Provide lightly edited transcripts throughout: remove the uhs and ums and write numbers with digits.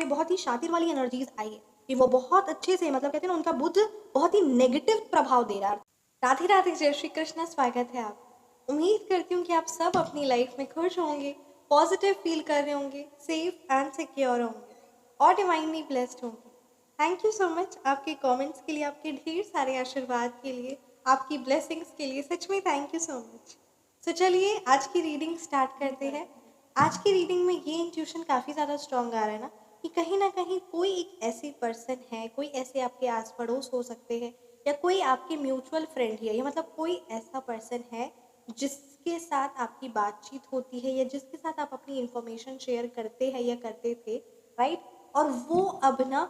पे बहुत ही शातिर वाली एनर्जीज आई है कि वो बहुत अच्छे से मतलब कहते हैं ना उनका बुद्ध बहुत ही नेगेटिव प्रभाव दे रहा है। राधे राधे, जय श्री कृष्णा, स्वागत है आप। उम्मीद करती हूँ कि आप सब अपनी लाइफ में खुश होंगे, पॉजिटिव फील कर रहे होंगे, सेफ एंड सिक्योर होंगे और डिवाइनली ब्लेस्ड होंगे। थैंक यू सो मच आपके कमेंट्स के लिए, आपके ढेर सारे आशीर्वाद के लिए, आपकी ब्लेसिंग्स के लिए, सच में थैंक यू सो मच। तो चलिए आज की रीडिंग स्टार्ट करते हैं। आज की रीडिंग में ये इंट्यूशन काफ़ी ज़्यादा स्ट्रॉन्ग आ रहा है ना कि कहीं ना कहीं कोई एक ऐसी पर्सन है, कोई ऐसे आपके आस पड़ोस हो सकते हैं या कोई आपके म्यूचुअल फ्रेंड ही है, या मतलब कोई ऐसा पर्सन है जिसके साथ आपकी बातचीत होती है या जिसके साथ आप अपनी इंफॉर्मेशन शेयर करते हैं या करते थे, राइट। और वो अब ना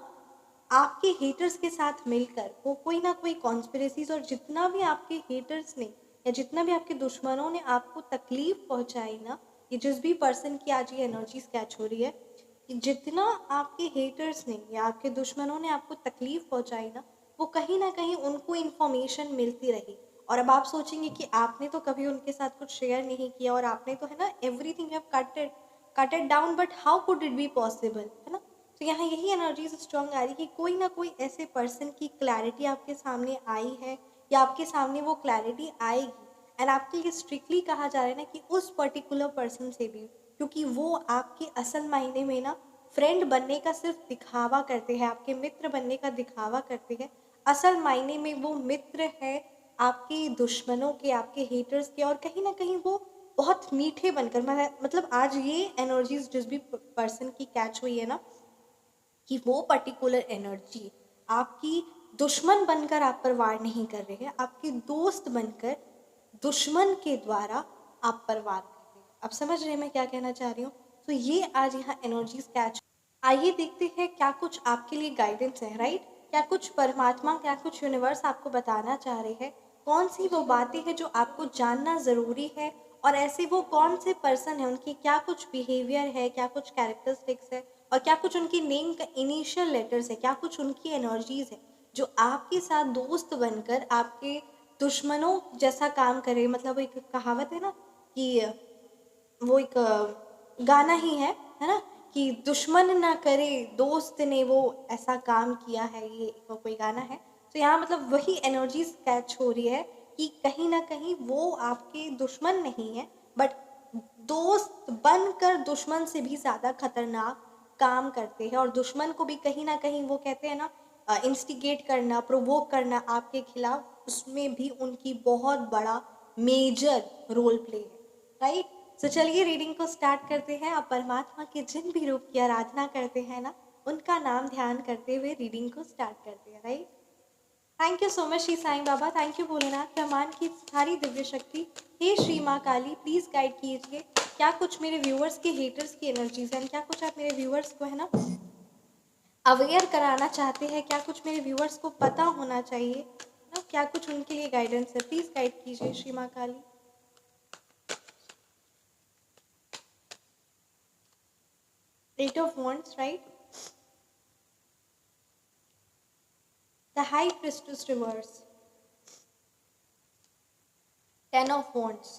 आपके हेटर्स के साथ मिलकर वो कोई ना कोई कॉन्स्पिरेसीज, और जितना भी आपके हेटर्स ने या जितना भी आपके दुश्मनों ने आपको तकलीफ पहुंचाई ना, ये जिस भी पर्सन की आज ये एनर्जीज कैच हो रही है कि जितना आपके हेटर्स ने या आपके दुश्मनों ने आपको तकलीफ पहुंचाई ना कहीं उनको इन्फॉर्मेशन मिलती रही। और अब आप सोचेंगे कि आपने तो कभी उनके साथ कुछ शेयर नहीं किया और आपने तो है ना everything have कटेड down, but how could it be possible, है ना। तो यहाँ यही एनर्जीज स्ट्रॉन्ग आ रही है कि कोई ना कोई ऐसे पर्सन की क्लैरिटी आपके सामने आई है या आपके सामने वो क्लैरिटी आएगी। एंड आपके लिए स्ट्रिक्टली कहा जा रहा है ना कि उस पर्टिकुलर पर्सन से भी, क्योंकि वो आपके असल मायने में ना फ्रेंड बनने का सिर्फ दिखावा करते हैं, आपके मित्र बनने का दिखावा करते हैं, असल मायने में वो मित्र है आपके दुश्मनों के, आपके हेटर्स के। और कहीं ना कहीं वो बहुत मीठे बनकर, मतलब आज ये एनर्जीज जिस भी पर्सन की कैच हुई है ना कि वो पर्टिकुलर एनर्जी आपकी दुश्मन बनकर आप पर वार नहीं कर रहे हैं, आपके दोस्त बनकर दुश्मन के द्वारा आप पर वार कर रहे हैं। अब समझ रहे हैं मैं क्या कहना चाह रही हूँ। तो ये आज यहाँ एनर्जीज कैच। आइए देखते हैं क्या कुछ आपके लिए गाइडेंस है, राइट। क्या कुछ परमात्मा, क्या कुछ यूनिवर्स आपको बताना चाह रहे हैं, कौन सी वो बातें हैं जो आपको जानना ज़रूरी है, और ऐसे वो कौन से पर्सन है, उनकी क्या कुछ बिहेवियर है, क्या कुछ कैरेक्टरिस्टिक्स है, और क्या कुछ उनकी नेम का इनिशियल लेटर्स है, क्या कुछ उनकी एनर्जीज है जो आपके साथ दोस्त बनकर आपके दुश्मनों जैसा काम करे। मतलब एक कहावत है ना कि वो एक गाना ही है ना कि दुश्मन ना करे दोस्त ने वो ऐसा काम किया है, ये कोई गाना है। तो यहाँ मतलब वही एनर्जीज कैच हो रही है कि कहीं ना कहीं वो आपके दुश्मन नहीं है, बट दोस्त बनकर दुश्मन से भी ज़्यादा खतरनाक काम करते हैं। और दुश्मन को भी कहीं ना कहीं वो कहते हैं ना इंस्टिगेट करना, प्रोवोक करना आपके खिलाफ, उसमें भी उनकी बहुत बड़ा मेजर रोल प्ले है, राइट। तो चलिए रीडिंग को स्टार्ट करते हैं। आप परमात्मा के जिन भी रूप की आराधना करते हैं ना, उनका नाम ध्यान करते हुए रीडिंग को स्टार्ट करते हैं, right. Thank you so much Shri Sai Baba, thank you Bholenath, ब्रह्मांड की सारी दिव्य शक्ति, हे श्री माँ काली, प्लीज गाइड कीजिए क्या कुछ मेरे व्यूअर्स के हेटर्स की एनर्जीज हैं, क्या कुछ आप मेरे व्यूअर्स को है ना अवेयर कराना चाहते हैं, क्या कुछ मेरे व्यूअर्स को पता होना चाहिए ना, क्या कुछ उनके लिए गाइडेंस है, प्लीज गाइड कीजिए श्री माँ काली। Eight of Wands, right? The High Priestess reverse. Ten of Wands.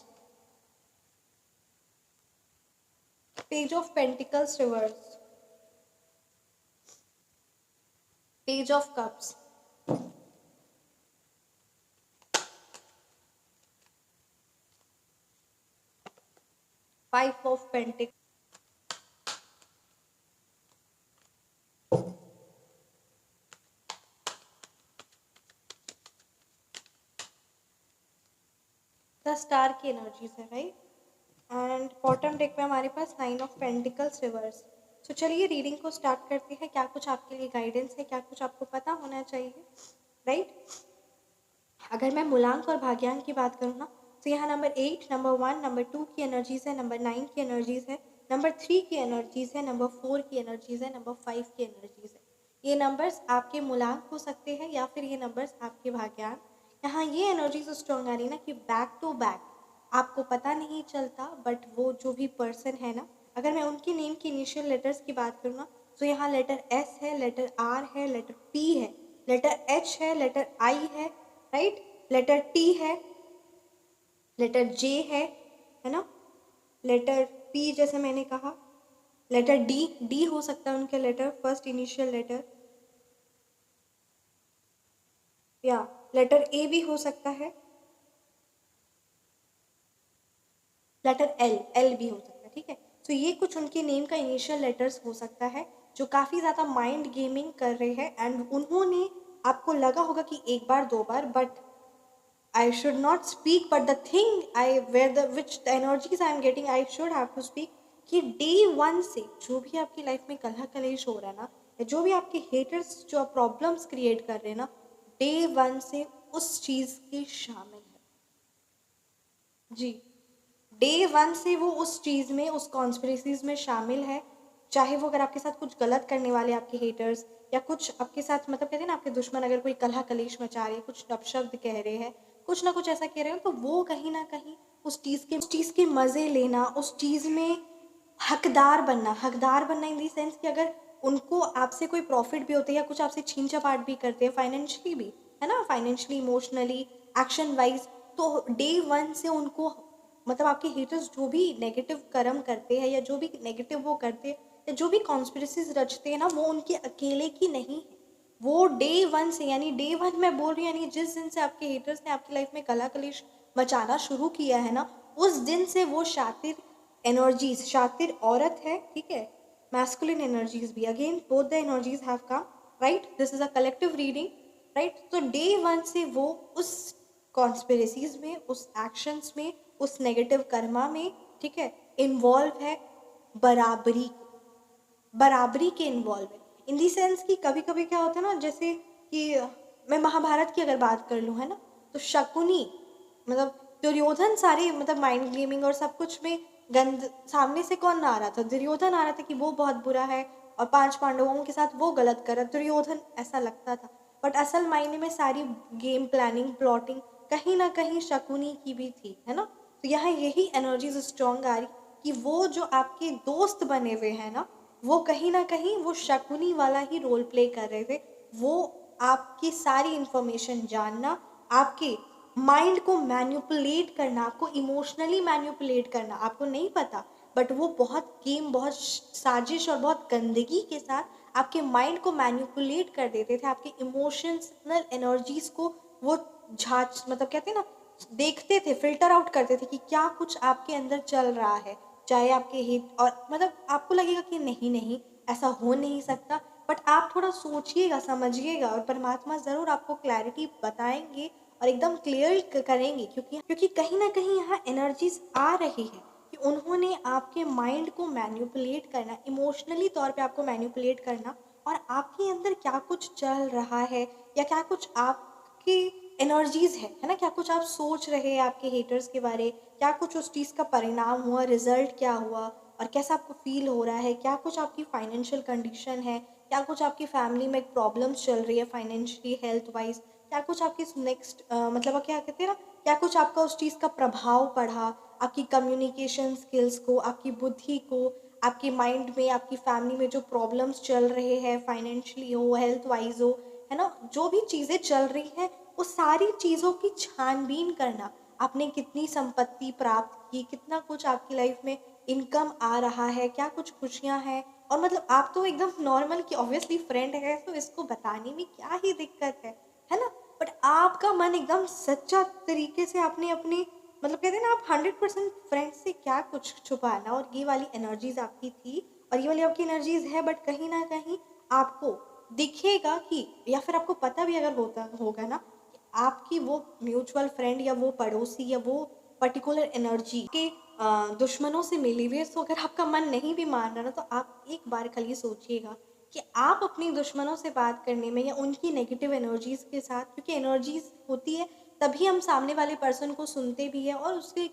Page of Pentacles reverse. Page of Cups. Five of Pentacles. The star की एनर्जीज है, राइट। एंड बॉटम डेक में हमारे पास nine of pentacles reverse. तो चलिए reading को start करते हैं। क्या कुछ आपके लिए गाइडेंस है, क्या कुछ आपको पता होना चाहिए, राइट। अगर मैं मूलांक और भाग्यांक की बात करूँ ना, तो यहाँ नंबर 8, नंबर 1, नंबर 2 की एनर्जीज है, नंबर 9 की एनर्जीज है, नंबर 3 की एनर्जीज है, नंबर 4 की एनर्जीज है, नंबर 5 की एनर्जीज है। ये नंबर्स आपके मूलांक हो सकते हैं या फिर ये नंबर्स आपके भाग्यांक। यहाँ ये एनर्जीज स्ट्रॉन्ग आ रही ना कि बैक टू बैक आपको पता नहीं चलता, बट वो जो भी पर्सन है ना, अगर मैं उनकी नेम की इनिशियल लेटर्स की बात करूँ ना, तो यहाँ लेटर एस है, लेटर आर है, लेटर पी है, लेटर एच है, लेटर आई है, राइट, लेटर टी है, लेटर जे है ना, लेटर पी जैसे मैंने कहा, लेटर डी, डी हो सकता है उनके लेटर, फर्स्ट इनिशियल लेटर, या लेटर ए भी हो सकता है, लेटर एल, एल भी हो सकता है, ठीक है। तो ये कुछ उनके नेम का इनिशियल लेटर्स हो सकता है जो काफ़ी ज़्यादा माइंड गेमिंग कर रहे हैं, एंड उन्होंने, आपको लगा होगा कि एक बार दो बार, but I should not speak, but the thing I where the which the energies I am getting, I should have to speak कि डे वन से जो भी आपकी लाइफ में कलह कलेश हो रहा है ना, या जो भी आपके हेटर्स जो प्रॉब्लम्स क्रिएट कर रहे हैं ना, डे वन से उस चीज़ के शामिल है जी। डे वन से वो उस चीज़ में, उस कॉन्स्पिरेसीज में शामिल है। चाहे वो अगर आपके साथ कुछ गलत करने वाले आपके हेटर्स, या कुछ आपके साथ मतलब कहते हैं ना आपके दुश्मन अगर कोई कलह कलेश मचा रहे हैं, कुछ अपशब्द कह रहे हैं, कुछ ना कुछ ऐसा कह रहे हो, तो वो कहीं ना कहीं उस चीज़ के मज़े लेना, उस चीज़ में हकदार बनना इन दी सेंस कि अगर उनको आपसे कोई प्रॉफिट भी होते हैं या कुछ आपसे छीन झपाट भी करते हैं फाइनेंशियली भी, है ना, फाइनेंशियली, इमोशनली, एक्शन वाइज, तो डे वन से उनको मतलब आपके हेटर्स जो भी नेगेटिव कर्म करते हैं या जो भी नेगेटिव वो करते हैं या जो भी कॉन्स्पिरेसीज रचते हैं ना, वो उनके अकेले की नहीं है। वो डे वन से, यानी डे वन मैं बोल रही हूँ, यानी जिस दिन से आपके हेटर्स ने आपकी लाइफ में कला कलेश मचाना शुरू किया है ना, उस दिन से वो शातिर एनर्जीज, शातिर औरत है, ठीक है, मैस्कुलिन एनर्जीज भी, again both the energies have come, right, this is a collective reading, right. तो डे वन से वो उस कॉन्स्पिरेसीज में, उस एक्शंस में, उस नेगेटिव कर्मा में, ठीक है, इन्वॉल्व है, बराबरी बराबरी के इन्वॉल्व है, इन दी सेंस कि कभी कभी क्या होता है ना, जैसे कि मैं महाभारत की अगर बात कर लूँ, है ना, तो शकुनी मतलब दुर्योधन सारे मतलब माइंड गेमिंग और सब कुछ में गंद, सामने से कौन आ रहा था, दुर्योधन आ रहा था कि वो बहुत बुरा है और पांच पांडवों के साथ वो गलत कर रहा, दुर्योधन ऐसा लगता था, बट असल मायने में सारी गेम प्लानिंग प्लॉटिंग कहीं ना कहीं शकुनी की भी थी, है ना। तो यहाँ यही एनर्जीज स्ट्रॉन्ग आ रही कि वो जो आपके दोस्त बने हुए हैं ना, वो कहीं ना कहीं वो शकुनी वाला ही रोल प्ले कर रहे थे। वो आपकी सारी इंफॉर्मेशन जानना, आपके माइंड को मैन्युपुलेट करना, आपको इमोशनली मैन्युपुलेट करना, आपको नहीं पता, बट वो बहुत गेम, बहुत साजिश और बहुत गंदगी के साथ आपके माइंड को मैन्युपुलेट कर देते थे, आपके इमोशनल एनर्जीज को वो झांच मतलब कहते हैं ना, देखते थे, फिल्टर आउट करते थे कि क्या कुछ आपके अंदर चल रहा है, चाहे आपके हित और मतलब आपको लगेगा कि नहीं नहीं ऐसा हो नहीं सकता, बट आप थोड़ा सोचिएगा, समझिएगा, और परमात्मा ज़रूर आपको क्लैरिटी बताएंगे और एकदम क्लियर करेंगे, क्योंकि कहीं ना कहीं यहाँ एनर्जीज आ रही है कि उन्होंने आपके माइंड को मैन्युपुलेट करना, इमोशनली तौर पे आपको मैन्युपुलेट करना, और आपके अंदर क्या कुछ चल रहा है या क्या कुछ आपकी एनर्जीज है ना, क्या कुछ आप सोच रहे हैं आपके हेटर्स के बारे, क्या कुछ उस चीज़ का परिणाम हुआ, रिजल्ट क्या हुआ, और कैसा आपको फील हो रहा है, क्या कुछ आपकी फाइनेंशियल कंडीशन है, क्या कुछ आपकी फैमिली में प्रॉब्लम्स चल रही है फाइनेंशियली, हेल्थ वाइज, क्या कुछ आपकी नेक्स्ट मतलब क्या कहते हैं ना, क्या कुछ आपका उस चीज़ का प्रभाव पड़ा आपकी कम्युनिकेशन स्किल्स को, आपकी बुद्धि को, आपके माइंड में, आपकी फैमिली में जो प्रॉब्लम्स चल रहे हैं फाइनेंशियली हो, हेल्थ वाइज हो, है ना, जो भी चीज़ें चल रही हैं, वो सारी चीज़ों की छानबीन करना, आपने कितनी संपत्ति प्राप्त की, कितना कुछ आपकी लाइफ में इनकम आ रहा है, क्या कुछ खुशियाँ हैं, और मतलब आप तो एकदम नॉर्मल कि ऑब्वियसली फ्रेंड है तो इसको बताने में क्या ही दिक्कत है ना, बट आपका मन एकदम सच्चा तरीके से आपने अपने मतलब कहते हैं ना, आप 100% फ्रेंड से क्या कुछ छुपाना, और ये वाली एनर्जीज आपकी थी और ये वाली आपकी एनर्जीज है, बट कहीं ना कहीं आपको दिखेगा कि, या फिर आपको पता भी अगर होता होगा ना कि आपकी वो म्यूचुअल फ्रेंड या वो पड़ोसी या वो पर्टिकुलर एनर्जी के दुश्मनों से मिली हुई है, तो अगर आपका मन नहीं भी मान रहा ना, तो आप एक बार खाली सोचिएगा कि आप अपने दुश्मनों से बात करने में या उनकी नेगेटिव एनर्जीज के साथ, क्योंकि एनर्जीज होती है तभी हम सामने वाले पर्सन को सुनते भी है और उससे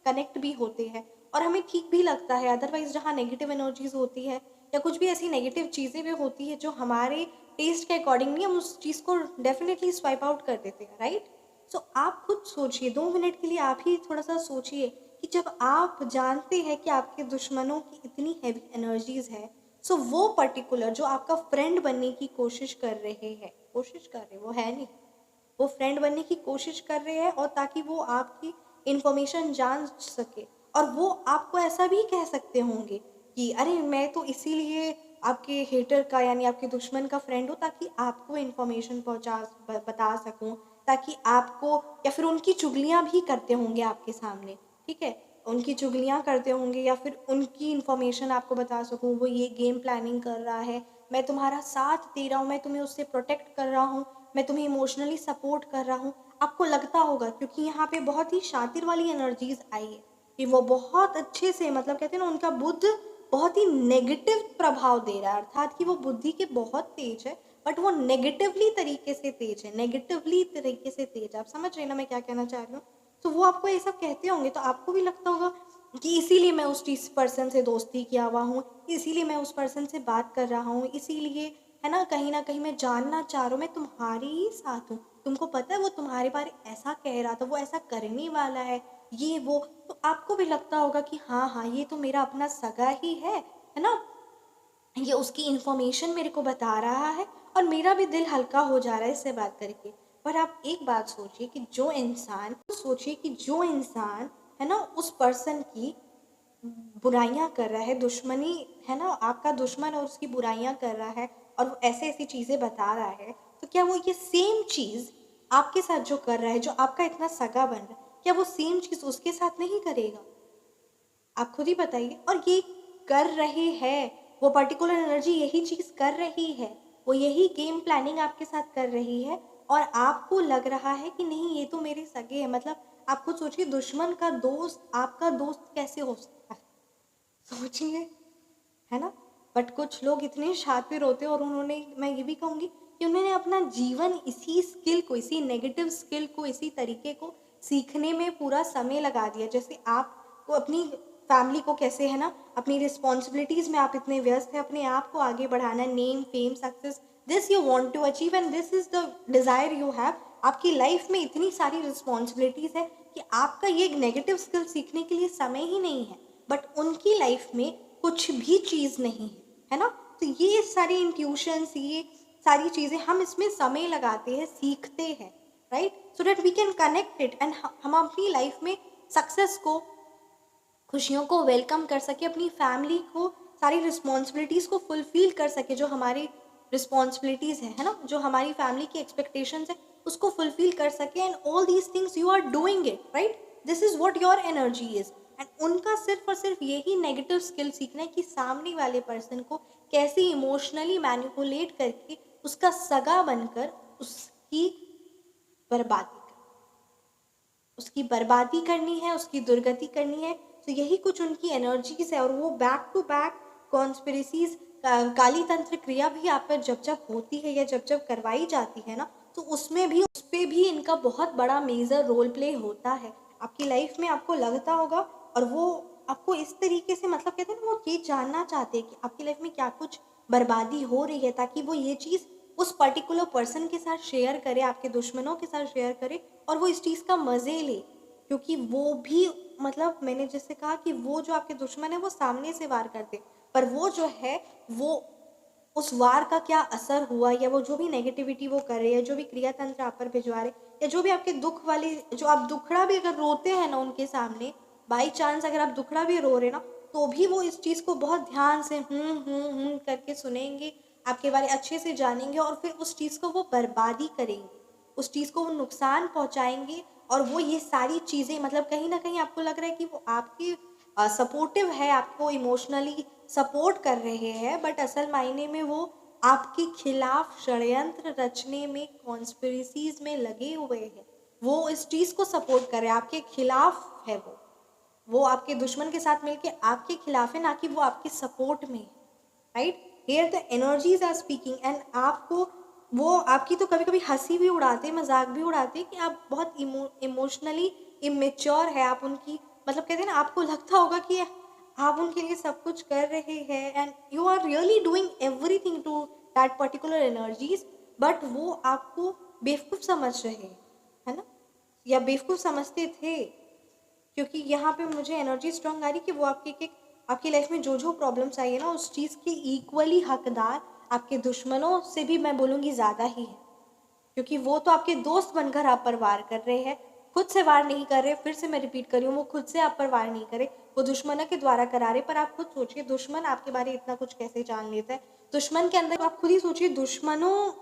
कनेक्ट भी होते हैं और हमें ठीक भी लगता है, अदरवाइज जहाँ नेगेटिव एनर्जीज होती है या कुछ भी ऐसी नेगेटिव चीज़ें भी होती है जो हमारे टेस्ट के अकॉर्डिंग नहीं, हम उस चीज़ को डेफिनेटली स्वाइप आउट कर देते हैं, राइट। सो आप खुद सोचिए, 2 मिनट के लिए आप ही थोड़ा सा सोचिए कि जब आप जानते हैं कि आपके दुश्मनों की इतनी हैवी एनर्जीज है, सो वो पर्टिकुलर जो आपका फ्रेंड बनने की कोशिश कर रहे हैं, वो है नहीं, वो फ्रेंड बनने की कोशिश कर रहे हैं और ताकि वो आपकी इंफॉर्मेशन जान सके, और वो आपको ऐसा भी कह सकते होंगे कि अरे मैं तो इसीलिए आपके हेटर का यानी आपके दुश्मन का फ्रेंड हूँ ताकि आपको इन्फॉर्मेशन बता सकूँ, ताकि आपको, या फिर उनकी चुगलियाँ भी करते होंगे आपके सामने, ठीक है, उनकी चुगलियाँ करते होंगे या फिर उनकी इन्फॉर्मेशन आपको बता सकूँ, वो ये गेम प्लानिंग कर रहा है, मैं तुम्हारा साथ दे रहा हूँ, मैं तुम्हें उससे प्रोटेक्ट कर रहा हूँ, मैं तुम्हें इमोशनली सपोर्ट कर रहा हूँ। आपको लगता होगा क्योंकि यहाँ पे बहुत ही शातिर वाली एनर्जीज आई है कि वो बहुत अच्छे से, मतलब कहते हैं ना, उनका बुद्ध बहुत ही नेगेटिव प्रभाव दे रहा है, अर्थात कि वो बुद्धि के बहुत तेज है, बट वो नेगेटिवली तरीके से तेज है, नेगेटिवली तरीके से तेज है। आप समझ रहे हैं ना मैं क्या कहना चाह रही हूँ? तो वो आपको ये सब कहते होंगे तो आपको भी लगता होगा कि इसीलिए मैं उस चीज पर्सन से दोस्ती किया हुआ हूँ, इसीलिए मैं उस पर्सन से बात कर रहा हूँ, इसीलिए, है ना कहीं मैं जानना चाह रहा हूँ, मैं तुम्हारे ही साथ हूँ, तुमको पता है वो तुम्हारे बारे ऐसा कह रहा था, वो ऐसा करने वाला है ये वो। तो आपको भी लगता होगा कि हाँ हाँ ये तो मेरा अपना सगा ही है ना, ये उसकी इन्फॉर्मेशन मेरे को बता रहा है और मेरा भी दिल हल्का हो जा रहा है इससे बात करके। पर आप एक बात सोचिए कि जो इंसान है ना उस पर्सन की बुराइयां कर रहा है, दुश्मनी, है ना, आपका दुश्मन और उसकी बुराइयां कर रहा है और वो ऐसे ऐसी चीजें बता रहा है, तो क्या वो ये सेम चीज आपके साथ जो कर रहा है, जो आपका इतना सगा बन रहा है, क्या वो सेम चीज उसके साथ नहीं करेगा? आप खुद ही बताइए। और ये कर रहे हैं, वो पर्टिकुलर एनर्जी यही चीज कर रही है, वो यही गेम प्लानिंग आपके साथ कर रही है, और आपको लग रहा है कि नहीं ये तो मेरे सगे हैं। मतलब आप खुद सोचिए, दुश्मन का दोस्त आपका दोस्त कैसे हो सकता है? सोचिए, है ना। बट कुछ लोग इतने शातिर होते हैं और उन्होंने, मैं ये भी कहूँगी कि उन्होंने अपना जीवन इसी स्किल को, इसी नेगेटिव स्किल को, इसी तरीके को सीखने में पूरा समय लगा दिया। जैसे आपको अपनी फैमिली को कैसे, है ना, अपनी रिस्पॉन्सिबिलिटीज में आप इतने व्यस्त हैं, अपने आप को आगे बढ़ाना, name fame success, this you want to achieve and this is the desire you have. आपकी लाइफ में इतनी सारी रिस्पॉन्सिबिलिटीज है कि आपका ये नेगेटिव स्किल सीखने के लिए समय ही नहीं है। बट उनकी लाइफ में कुछ भी चीज़ नहीं है ना। तो ये सारी इंट्यूशंस, ये सारी चीज़ें हम इसमें समय लगाते हैं, सीखते हैं, right, so that we can connect it and हम अपनी लाइफ में सक्सेस को, खुशियों को वेलकम कर सके, अपनी फैमिली को, सारी रिस्पॉन्सिबिलिटीज़ को फुलफिल कर सके, जो हमारी रिस्पॉन्सिबिलिटीज़ है ना, जो हमारी फैमिली की एक्सपेक्टेशंस है उसको फुलफिल कर सके। And all these things you are doing it, right, this is what your energy is. And उनका सिर्फ और सिर्फ यही नेगेटिव स्किल सीखना है कि सामने वाले पर्सन को कैसे इमोशनली मैनिपुलेट करके उसका सगा बनकर उसकी बर्बादी, उसकी बर्बादी करनी है, उसकी दुर्गति करनी है। तो यही कुछ उनकी एनर्जीज है। और वो बैक टू बैक कॉन्स्पिरेसीज, काली तंत्र क्रिया भी आप पर जब जब होती है या जब जब करवाई जाती है ना, तो उसमें भी, उस पर भी इनका बहुत बड़ा मेजर रोल प्ले होता है आपकी लाइफ में। आपको लगता होगा, और वो आपको इस तरीके से, मतलब कहते हैं ना, वो ये जानना चाहते हैं कि आपकी लाइफ में क्या कुछ बर्बादी हो रही है, ताकि वो ये चीज़ उस पर्टिकुलर पर्सन के साथ शेयर करे, आपके दुश्मनों के साथ शेयर करे और वो इस चीज़ का मज़े ले। क्योंकि वो भी, मतलब मैंने जैसे कहा कि वो जो आपके दुश्मन है वो सामने से वार करते, पर वो जो है वो उस वार का क्या असर हुआ, या वो जो भी नेगेटिविटी वो कर रहे हैं, जो भी क्रिया तंत्र आप पर भिजवा रहे, या जो भी आपके दुख वाली, जो आप दुखड़ा भी अगर रोते हैं ना उनके सामने, बाई चांस अगर आप दुखड़ा भी रो रहे ना, तो भी वो इस चीज़ को बहुत ध्यान से करके सुनेंगे, आपके बारे अच्छे से जानेंगे, और फिर उस चीज़ को वो बर्बादी करेंगे, उस चीज़ को वो नुकसान पहुंचाएंगे। और वो ये सारी चीज़ें, मतलब कहीं ना कहीं आपको लग रहा है कि वो आपके सपोर्टिव है, आपको इमोशनली सपोर्ट कर रहे हैं, बट असल मायने में वो आपके खिलाफ षड्यंत्र रचने में, कॉन्स्पिरेसीज में लगे हुए हैं। वो इस चीज़ को सपोर्ट कर रहे हैं, आपके खिलाफ है वो आपके दुश्मन के साथ मिलके आपके खिलाफ है, ना कि वो आपके सपोर्ट में है, right. Here the energies are speaking. And आपको, वो आपकी तो कभी कभी हंसी भी उड़ाते, मजाक भी उड़ाते कि आप बहुत इमोशनली इमेच्योर है, आप उनकी, मतलब कहते हैं ना, आपको लगता होगा कि आप उनके लिए सब कुछ कर रहे हैं and you are really doing everything to that particular energies, but वो आपको बेवकूफ़ समझ रहे हैं, है ना, या बेवकूफ़ समझते थे। क्योंकि यहाँ पे मुझे एनर्जी स्ट्रांग आ रही कि वो आपकी लाइफ में जो जो प्रॉब्लम्स आई है ना, उस चीज़ के इक्वली हकदार आपके दुश्मनों से भी, मैं बोलूँगी, ज़्यादा ही है। क्योंकि वो तो आपके दोस्त बनकर आप पर वार कर रहे हैं, खुद से वार नहीं कर रहे। फिर से मैं रिपीट कर रही हूँ, वो खुद से आप पर वार नहीं करे, वो दुश्मनों के द्वारा करा रहे, पर आप खुद सोचिए दुश्मन आपके बारे में इतना कुछ कैसे जान लेता है। दुश्मन के अंदर आप खुद ही सोचिए, दुश्मनों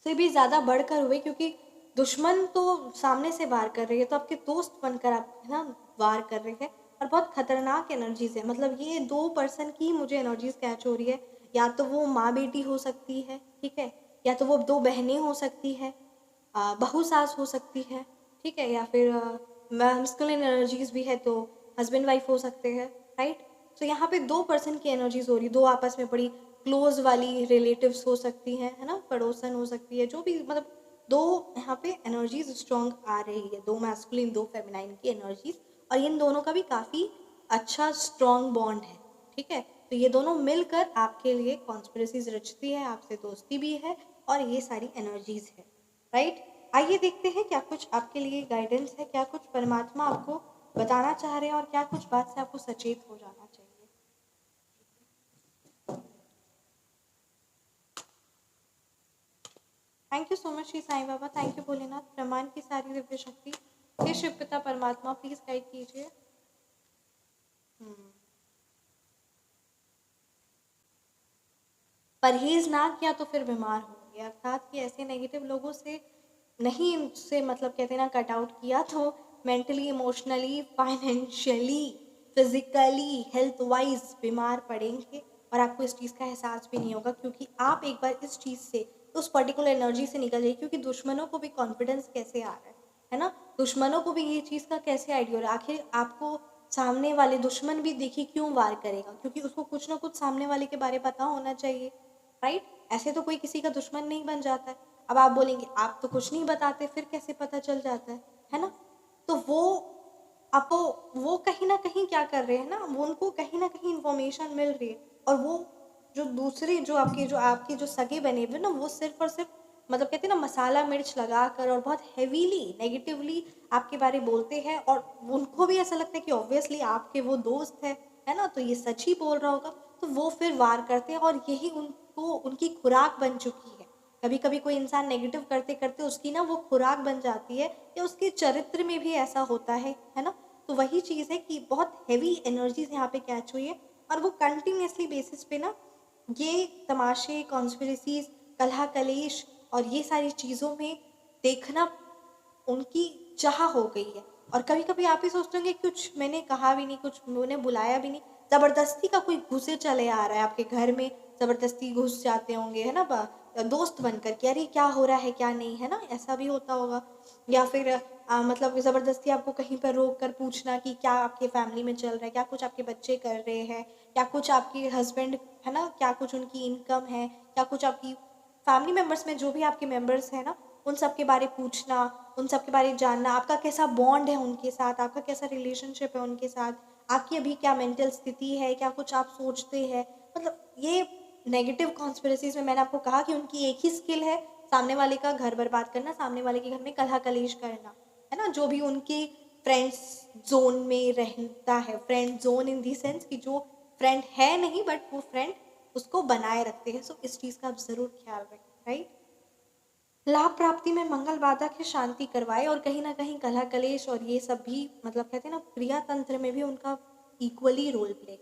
से भी ज़्यादा बढ़कर हुए, क्योंकि दुश्मन तो सामने से वार कर रही है, तो आपके दोस्त बनकर आप है ना वार कर रहे हैं, और बहुत खतरनाक एनर्जीज है। मतलब ये 2 पर्सन की मुझे एनर्जीज कैच हो रही है, या तो वो माँ बेटी हो सकती है, ठीक है, या तो वो 2 बहनें हो सकती है, बहू सास हो सकती है, ठीक है, या फिर मैस्कुलिन एनर्जीज भी है तो हस्बैंड वाइफ हो सकते हैं, राइट। तो यहाँ पे 2 पर्सन की एनर्जीज हो रही, 2 आपस में बड़ी क्लोज वाली रिलेटिव्स हो सकती हैं, है ना, पड़ोसन हो सकती है, जो भी मतलब 2 यहाँ पे एनर्जीज स्ट्रॉन्ग आ रही है, 2 मैस्कुलिन 2 फेमिनाइन की एनर्जीज, और इन दोनों का भी काफ़ी अच्छा स्ट्रॉन्ग बॉन्ड है, ठीक है। तो ये दोनों मिलकर आपके लिए कॉन्स्पिरेसीज रचती है, आपसे दोस्ती भी है, और ये सारी एनर्जीज है, राइट। आइए देखते हैं क्या कुछ आपके लिए गाइडेंस है, क्या कुछ परमात्मा आपको बताना चाह रहे हैं, और क्या कुछ बात से आपको सचेत हो जाना चाहिए। Thank you so much Shri Sai Baba, thank you Bholenath, ब्रह्मांड की सारी दिव्य शक्ति, हे शिव पिता परमात्मा प्लीज गाइड कीजिए। परहेज ना किया तो फिर बीमार होंगे, अर्थात कि ऐसे नेगेटिव लोगों से नहीं, से मतलब कहते हैं ना कट आउट किया तो mentally, emotionally, financially, physically, health wise बीमार पड़ेंगे, और आपको इस चीज़ का एहसास भी नहीं होगा, क्योंकि आप एक बार इस चीज़ से, उस पर्टिकुलर एनर्जी से निकल जाइए। क्योंकि दुश्मनों को भी कॉन्फिडेंस कैसे आ रहा है ना, दुश्मनों को भी ये चीज़ का कैसे आइडिया हो रहा है। आखिर आपको सामने वाले दुश्मन भी देखिए क्यों वार करेगा, क्योंकि उसको कुछ ना कुछ सामने वाले के बारे में पता होना चाहिए, राइट। ऐसे तो कोई किसी का दुश्मन नहीं बन जाता है। अब आप बोलेंगे आप तो कुछ नहीं बताते, फिर कैसे पता चल जाता है ना। तो वो आपको, वो कहीं ना कहीं क्या कर रहे हैं ना, वो उनको कहीं ना कहीं इन्फॉर्मेशन मिल रही है, और वो जो दूसरे जो आपके सगे बने हुए ना, वो सिर्फ और सिर्फ मतलब कहते हैं ना मसाला मिर्च लगा कर और बहुत हैवीली नेगेटिवली आपके बारे बोलते हैं, और उनको भी ऐसा लगता है कि ऑब्वियसली आपके वो दोस्त है ना, तो ये सच ही बोल रहा होगा, तो वो फिर वार करते हैं, और यही उनको उनकी खुराक बन चुकी है। कभी कभी कोई इंसान नेगेटिव करते करते उसकी ना वो खुराक बन जाती है, या उसके चरित्र में भी ऐसा होता है ना। तो वही चीज़ है कि बहुत हैवी एनर्जीज यहाँ पे कैच हुई है, और वो कंटिन्यूसली बेसिस पे ना ये तमाशे, कॉन्स्पिरेसीज, कलह कलेश और ये सारी चीज़ों में देखना उनकी चाह हो गई है। और कभी कभी आप ही सोचते होंगे कुछ मैंने कहा भी नहीं, कुछ मैंने बुलाया भी नहीं, ज़बरदस्ती का कोई घुसे चले आ रहा है आपके घर में, ज़बरदस्ती घुस जाते होंगे, है ना, दोस्त बनकर कि अरे क्या हो रहा है क्या नहीं, है ना, ऐसा भी होता होगा। या फिर मतलब ज़बरदस्ती आपको कहीं पर रोक कर पूछना कि क्या आपके फैमिली में चल रहा है, क्या कुछ आपके बच्चे कर रहे हैं, क्या कुछ आपके हस्बैंड, है ना, क्या कुछ उनकी इनकम है, क्या कुछ आपकी फैमिली मेम्बर्स में जो भी आपके मेम्बर्स हैं ना, उन सब के बारे पूछना, उन सब के बारे में जानना, आपका कैसा बॉन्ड है उनके साथ, आपका कैसा रिलेशनशिप है उनके साथ, आपकी अभी क्या मेंटल स्थिति है, क्या कुछ आप सोचते हैं। मतलब ये नेगेटिव कॉन्स्पिरेसीज में मैंने आपको कहा कि उनकी एक ही स्किल है, सामने वाले का घर बर्बाद करना, सामने वाले के घर में कलह कलेश करना, है ना, जो भी उनके फ्रेंड्स जोन में रहता है, friend zone in the sense कि जो फ्रेंड है नहीं बट वो फ्रेंड उसको बनाए रखते हैं। सो इस चीज़ का आप ज़रूर ख्याल रखें, राइट। लाभ प्राप्ति में मंगल बाधक है, शांति करवाए, और कहीं ना कहीं कलह कलेश और ये सब भी मतलब कहते हैं ना क्रिया तंत्र में भी उनका इक्वली रोल प्ले।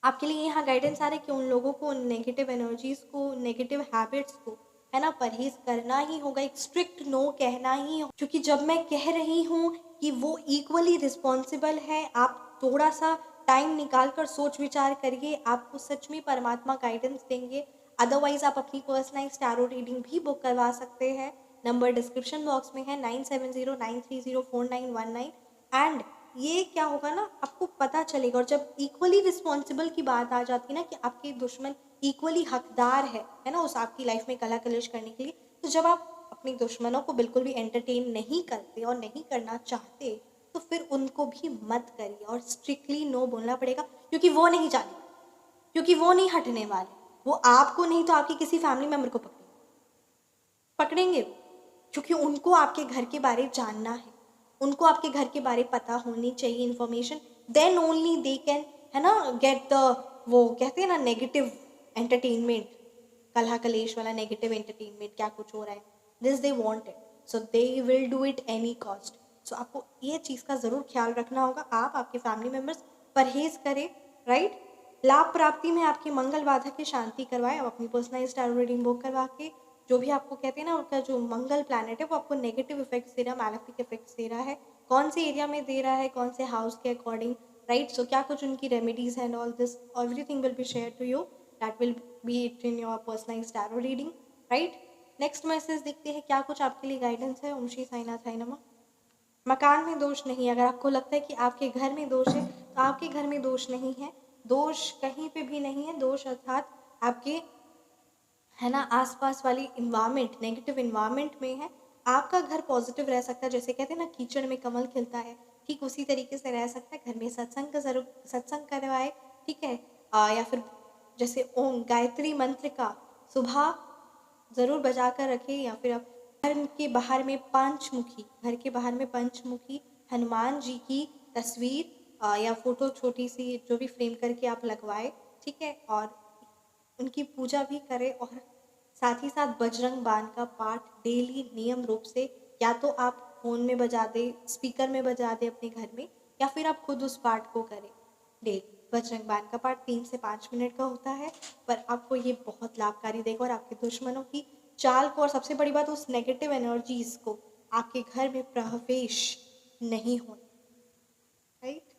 आपके लिए यहाँ गाइडेंस आ रहा है कि उन लोगों को, उन नेगेटिव एनर्जीज को, नेगेटिव हैबिट्स को, है ना, परहेज करना ही होगा, एक स्ट्रिक्ट नो कहना ही होगा। क्योंकि जब मैं कह रही हूँ कि वो इक्वली रिस्पॉन्सिबल है, आप थोड़ा सा टाइम निकाल कर सोच विचार करिए, आपको सच में परमात्मा गाइडेंस देंगे। अदरवाइज आप अपनी पर्सनलाइज टैरो रीडिंग भी बुक करवा सकते हैं, नंबर डिस्क्रिप्शन बॉक्स में है 9709304919। एंड ये क्या होगा ना, आपको पता चलेगा। और जब इक्वली रिस्पॉन्सिबल की बात आ जाती है ना, कि आपके दुश्मन इक्वली हकदार है ना उस आपकी लाइफ में कला कलेश करने के लिए, तो जब आप अपने दुश्मनों को बिल्कुल भी एंटरटेन नहीं करते और नहीं करना चाहते, तो फिर उनको भी मत करिए, और स्ट्रिक्टली नो बोलना पड़ेगा, क्योंकि वो नहीं जाने, क्योंकि वो नहीं हटने वाले। वो आपको नहीं तो आपकी किसी फैमिली मेम्बर को पकड़ेंगे, क्योंकि उनको आपके घर के बारे जानना है, उनको आपके घर के बारे पता होनी चाहिए information, then only they can, है ना, गेट द, वो कहते हैं ना नेगेटिव एंटरटेनमेंट, कलह कलेश वाला नेगेटिव एंटरटेनमेंट, क्या कुछ हो रहा है, this they want it, so they will do it any cost. So आपको ये चीज़ का ज़रूर ख्याल रखना होगा। आप, आपके फैमिली मेम्बर्स परहेज़ करें, राइट? लाभ प्राप्ति में आपकी मंगल बाधा की शांति करवाएं। आप अपनी पर्सनलाइज्ड टैरो रीडिंग बुक करवा के जो भी आपको कहते हैं ना, उनका जो मंगल प्लैनेट है वो आपको नेगेटिव इफेक्ट्स दे रहा है, मैलेफिक इफेक्ट्स दे रहा है, कौन से एरिया में दे रहा है, कौन से हाउस के अकॉर्डिंग, राइट? सो क्या कुछ उनकी remedies and all this, everything will be share to you, that will be it in your personalised tarot reading, right? Next message देखते हैं क्या कुछ आपके लिए गाइडेंस है। ओम श्री साईनाथ साई नमः। मकान में दोष नहीं। अगर आपको लगता है कि आपके घर में दोष है तो आपके घर में दोष नहीं है, दोष कहीं पे भी नहीं है। दोष अर्थात आपके, है ना, आसपास वाली इन्वायरमेंट, नेगेटिव इन्वायरमेंट में है। आपका घर पॉजिटिव रह सकता है, जैसे कहते हैं ना कीचड़ में कमल खिलता है, ठीक उसी तरीके से रह सकता है। घर में सत्संग का जरूर सत्संग करवाए, ठीक है, या फिर जैसे ओम गायत्री मंत्र का सुबह ज़रूर बजा कर रखें, या फिर आप घर के बाहर में पंचमुखी, घर के बाहर में पंचमुखी हनुमान जी की तस्वीर या फोटो छोटी सी जो भी फ्रेम करके आप लगवाए, ठीक है, और उनकी पूजा भी करें। और साथ ही साथ बजरंग बाण का पाठ डेली नियम रूप से, या तो आप फ़ोन में बजा दें, स्पीकर में बजा दें अपने घर में, या फिर आप खुद उस पाठ को करें डेली। बजरंग बाण का पाठ 3 से 5 मिनट का होता है, पर आपको ये बहुत लाभकारी देगा और आपके दुश्मनों की चाल को, और सबसे बड़ी बात उस नेगेटिव एनर्जीज को आपके घर में प्रवेश नहीं होने, राइट?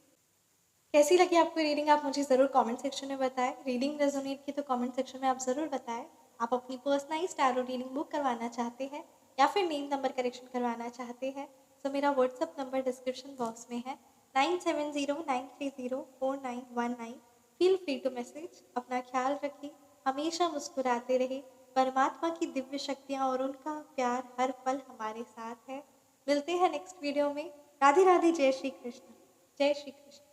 कैसी लगी आपको रीडिंग, आप मुझे ज़रूर कमेंट सेक्शन में बताएं। रीडिंग रेजोनेट की तो कमेंट सेक्शन में आप ज़रूर बताएं। आप अपनी पर्सनलाइज्ड टैरो रीडिंग बुक करवाना चाहते हैं या फिर नेम नंबर करेक्शन करवाना चाहते हैं तो मेरा व्हाट्सअप नंबर डिस्क्रिप्शन बॉक्स में है 9709304919। Feel free to message. अपना ख्याल रखें, हमेशा मुस्कुराते रहे। परमात्मा की दिव्य शक्तियाँ और उनका प्यार हर पल हमारे साथ है। मिलते हैं नेक्स्ट वीडियो में। राधे राधे। जय श्री कृष्ण। जय श्री कृष्ण।